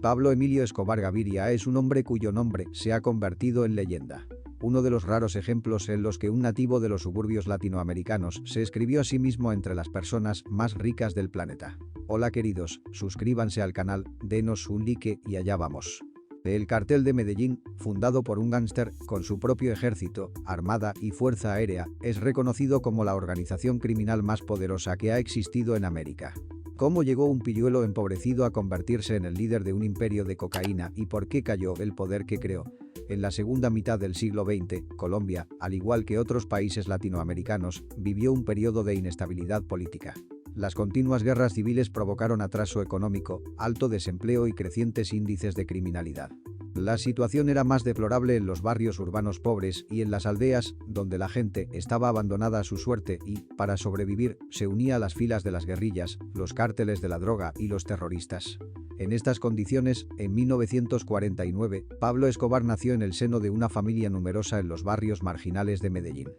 Pablo Emilio Escobar Gaviria es un hombre cuyo nombre se ha convertido en leyenda. Uno de los raros ejemplos en los que un nativo de los suburbios latinoamericanos se escribió a sí mismo entre las personas más ricas del planeta. Hola queridos, suscríbanse al canal, denos un like y allá vamos. El Cartel de Medellín, fundado por un gángster con su propio ejército, armada y fuerza aérea, es reconocido como la organización criminal más poderosa que ha existido en América. ¿Cómo llegó un pilluelo empobrecido a convertirse en el líder de un imperio de cocaína y por qué cayó el poder que creó? En la segunda mitad del siglo XX, Colombia, al igual que otros países latinoamericanos, vivió un periodo de inestabilidad política. Las continuas guerras civiles provocaron atraso económico, alto desempleo y crecientes índices de criminalidad. La situación era más deplorable en los barrios urbanos pobres y en las aldeas, donde la gente estaba abandonada a su suerte y, para sobrevivir, se unía a las filas de las guerrillas, los cárteles de la droga y los terroristas. En estas condiciones, en 1949, Pablo Escobar nació en el seno de una familia numerosa en los barrios marginales de Medellín.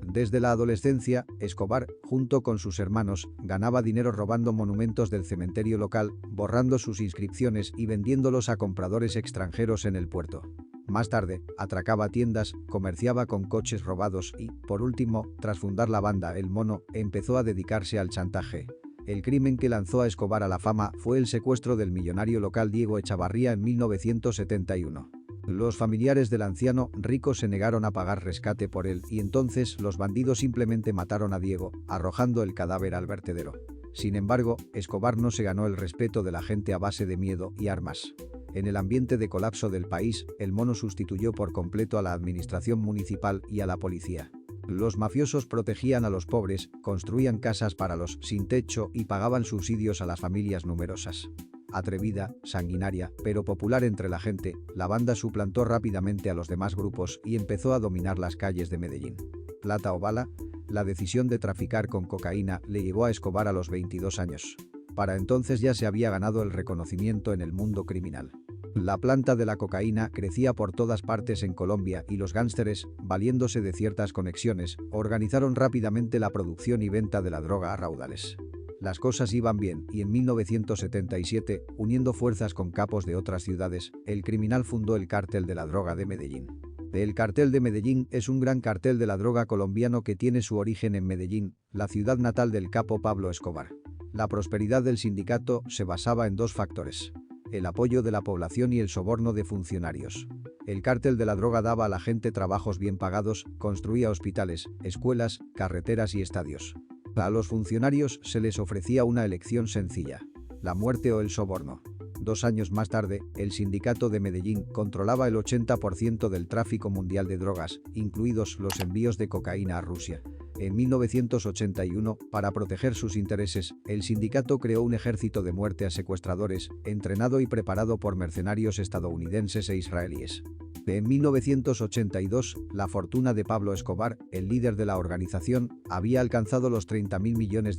Desde la adolescencia, Escobar, junto con sus hermanos, ganaba dinero robando monumentos del cementerio local, borrando sus inscripciones y vendiéndolos a compradores extranjeros en el puerto. Más tarde, atracaba tiendas, comerciaba con coches robados y, por último, tras fundar la banda El Mono, empezó a dedicarse al chantaje. El crimen que lanzó a Escobar a la fama fue el secuestro del millonario local Diego Echavarría en 1971. Los familiares del anciano rico se negaron a pagar rescate por él y entonces los bandidos simplemente mataron a Diego, arrojando el cadáver al vertedero. Sin embargo, Escobar no se ganó el respeto de la gente a base de miedo y armas. En el ambiente de colapso del país, el Mono sustituyó por completo a la administración municipal y a la policía. Los mafiosos protegían a los pobres, construían casas para los sin techo y pagaban subsidios a las familias numerosas. Atrevida, sanguinaria, pero popular entre la gente, la banda suplantó rápidamente a los demás grupos y empezó a dominar las calles de Medellín. ¿Plata o bala? La decisión de traficar con cocaína le llevó a Escobar a los 22 años. Para entonces ya se había ganado el reconocimiento en el mundo criminal. La planta de la cocaína crecía por todas partes en Colombia y los gángsteres, valiéndose de ciertas conexiones, organizaron rápidamente la producción y venta de la droga a raudales. Las cosas iban bien y en 1977, uniendo fuerzas con capos de otras ciudades, el criminal fundó el Cártel de la Droga de Medellín. El Cartel de Medellín es un gran cartel de la droga colombiano que tiene su origen en Medellín, la ciudad natal del capo Pablo Escobar. La prosperidad del sindicato se basaba en dos factores: el apoyo de la población y el soborno de funcionarios. El Cártel de la Droga daba a la gente trabajos bien pagados, construía hospitales, escuelas, carreteras y estadios. A los funcionarios se les ofrecía una elección sencilla: la muerte o el soborno. 2 años más tarde, el sindicato de Medellín controlaba el 80% del tráfico mundial de drogas, incluidos los envíos de cocaína a Rusia. En 1981, para proteger sus intereses, el sindicato creó un ejército de muerte a secuestradores, entrenado y preparado por mercenarios estadounidenses e israelíes. En 1982, la fortuna de Pablo Escobar, el líder de la organización, había alcanzado los $30.000 millones,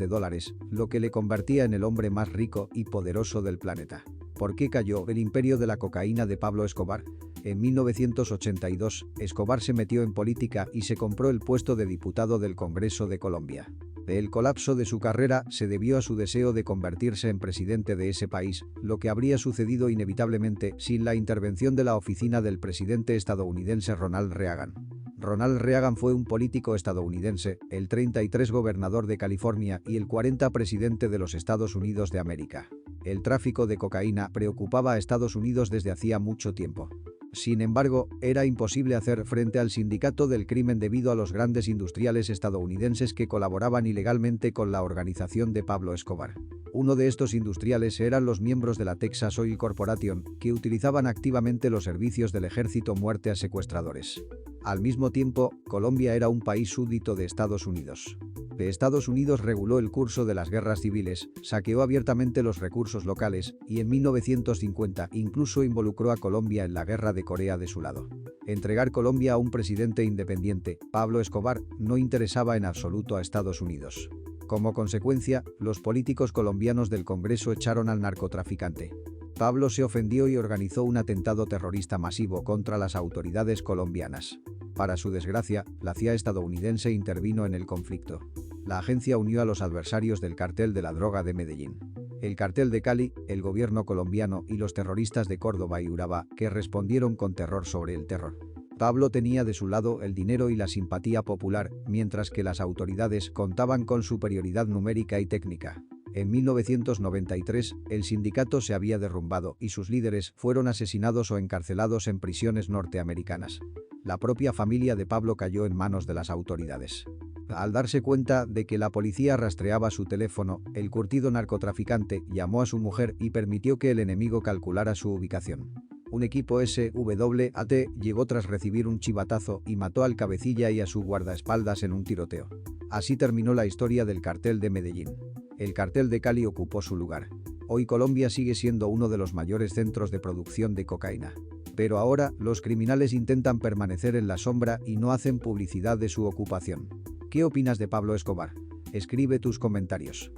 lo que le convertía en el hombre más rico y poderoso del planeta. ¿Por qué cayó el imperio de la cocaína de Pablo Escobar? En 1982, Escobar se metió en política y se compró el puesto de diputado del Congreso de Colombia. El colapso de su carrera se debió a su deseo de convertirse en presidente de ese país, lo que habría sucedido inevitablemente sin la intervención de la oficina del presidente estadounidense Ronald Reagan. Ronald Reagan fue un político estadounidense, el 33 gobernador de California y el 40 presidente de los Estados Unidos de América. El tráfico de cocaína preocupaba a Estados Unidos desde hacía mucho tiempo. Sin embargo, era imposible hacer frente al sindicato del crimen debido a los grandes industriales estadounidenses que colaboraban ilegalmente con la organización de Pablo Escobar. Uno de estos industriales eran los miembros de la Texas Oil Corporation, que utilizaban activamente los servicios del ejército muerte a secuestradores. Al mismo tiempo, Colombia era un país súbdito de Estados Unidos. Estados Unidos reguló el curso de las guerras civiles, saqueó abiertamente los recursos locales y en 1950 incluso involucró a Colombia en la guerra de Corea de su lado. Entregar Colombia a un presidente independiente, Pablo Escobar, no interesaba en absoluto a Estados Unidos. Como consecuencia, los políticos colombianos del Congreso echaron al narcotraficante. Pablo se ofendió y organizó un atentado terrorista masivo contra las autoridades colombianas. Para su desgracia, la CIA estadounidense intervino en el conflicto. La agencia unió a los adversarios del Cartel de la Droga de Medellín. El cartel de Cali, el gobierno colombiano y los terroristas de Córdoba y Urabá, que respondieron con terror sobre el terror. Pablo tenía de su lado el dinero y la simpatía popular, mientras que las autoridades contaban con superioridad numérica y técnica. En 1993, el sindicato se había derrumbado y sus líderes fueron asesinados o encarcelados en prisiones norteamericanas. La propia familia de Pablo cayó en manos de las autoridades. Al darse cuenta de que la policía rastreaba su teléfono, el curtido narcotraficante llamó a su mujer y permitió que el enemigo calculara su ubicación. Un equipo SWAT llegó tras recibir un chivatazo y mató al cabecilla y a su guardaespaldas en un tiroteo. Así terminó la historia del cartel de Medellín. El cartel de Cali ocupó su lugar. Hoy Colombia sigue siendo uno de los mayores centros de producción de cocaína. Pero ahora, los criminales intentan permanecer en la sombra y no hacen publicidad de su ocupación. ¿Qué opinas de Pablo Escobar? Escribe tus comentarios.